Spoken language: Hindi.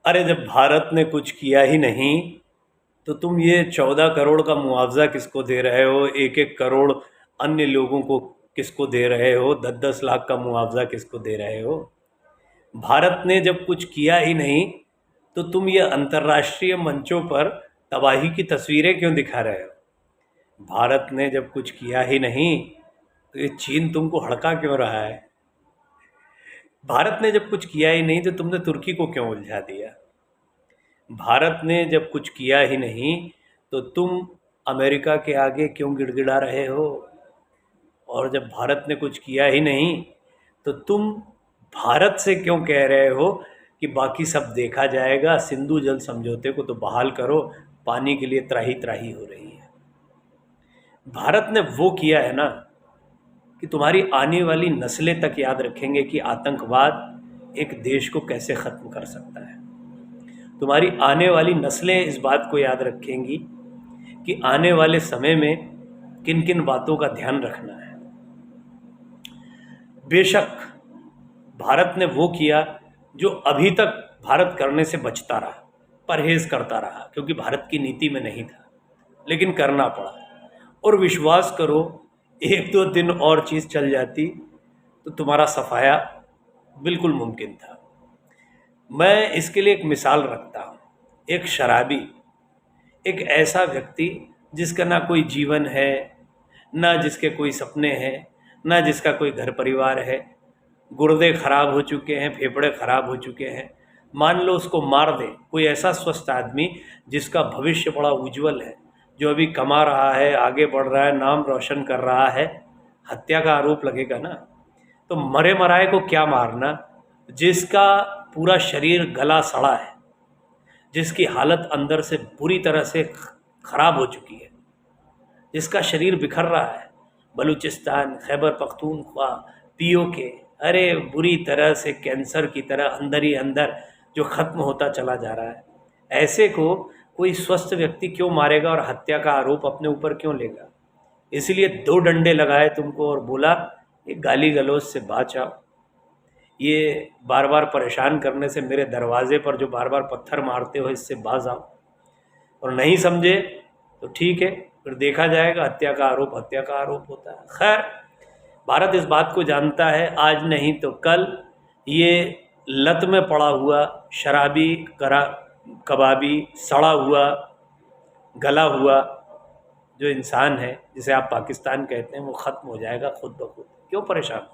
अरे जब भारत ने कुछ किया ही नहीं तो तुम ये 14 करोड़ का मुआवजा किसको दे रहे हो? एक एक करोड़ अन्य लोगों को किसको दे रहे हो? 10-10 लाख का मुआवजा किसको दे रहे हो? भारत ने जब कुछ किया ही नहीं तो तुम ये अंतर्राष्ट्रीय मंचों पर तबाही की तस्वीरें क्यों दिखा रहे हो? भारत ने जब कुछ किया ही नहीं तो ये चीन तुमको हड़का क्यों रहा है? भारत ने जब कुछ किया ही नहीं तो तुमने तुर्की को क्यों उलझा दिया? भारत ने जब कुछ किया ही नहीं तो तुम अमेरिका के आगे क्यों गिड़गिड़ा रहे हो? और जब भारत ने कुछ किया ही नहीं तो तुम भारत से क्यों कह रहे हो कि बाकी सब देखा जाएगा, सिंधु जल समझौते को तो बहाल करो, पानी के लिए त्राही त्राही हो रही है। भारत ने वो किया है ना कि तुम्हारी आने वाली नस्लें तक याद रखेंगे कि आतंकवाद एक देश को कैसे ख़त्म कर सकता है। तुम्हारी आने वाली नस्लें इस बात को याद रखेंगी कि आने वाले समय में किन किन बातों का ध्यान रखना है। बेशक भारत ने वो किया जो अभी तक भारत करने से बचता रहा, परहेज करता रहा, क्योंकि भारत की नीति में नहीं था, लेकिन करना पड़ा। और विश्वास करो, 1-2 दिन और चीज़ चल जाती तो तुम्हारा सफाया बिल्कुल मुमकिन था। मैं इसके लिए एक मिसाल रखता हूँ। एक शराबी, एक ऐसा व्यक्ति जिसका ना कोई जीवन है, ना जिसके कोई सपने हैं, ना जिसका कोई घर परिवार है, गुर्दे खराब हो चुके हैं, फेफड़े खराब हो चुके हैं, मान लो उसको मार दे कोई ऐसा स्वस्थ आदमी जिसका भविष्य बड़ा उज्जवल है, जो अभी कमा रहा है, आगे बढ़ रहा है, नाम रोशन कर रहा है, हत्या का आरोप लगेगा ना। तो मरे मराए को क्या मारना, जिसका पूरा शरीर गला सड़ा है, जिसकी हालत अंदर से बुरी तरह से खराब हो चुकी है, जिसका शरीर बिखर रहा है, बलूचिस्तान, खैबर पख्तूनख्वा, पीओके, अरे बुरी तरह से कैंसर की तरह अंदर ही अंदर जो ख़त्म होता चला जा रहा है, ऐसे को कोई स्वस्थ व्यक्ति क्यों मारेगा और हत्या का आरोप अपने ऊपर क्यों लेगा? इसलिए 2 डंडे लगाए तुमको और बोला ये गाली गलौज से बाच आओ, ये बार बार परेशान करने से, मेरे दरवाजे पर जो बार बार पत्थर मारते हो, इससे बाज आओ। और नहीं समझे तो ठीक है, फिर देखा जाएगा, हत्या का आरोप होता है। खैर, भारत इस बात को जानता है, आज नहीं तो कल ये लत में पड़ा हुआ शराबी, कबाबी, सड़ा हुआ, गला हुआ जो इंसान है, जिसे आप पाकिस्तान कहते हैं, वो ख़त्म हो जाएगा खुद ब खुद। क्यों परेशान?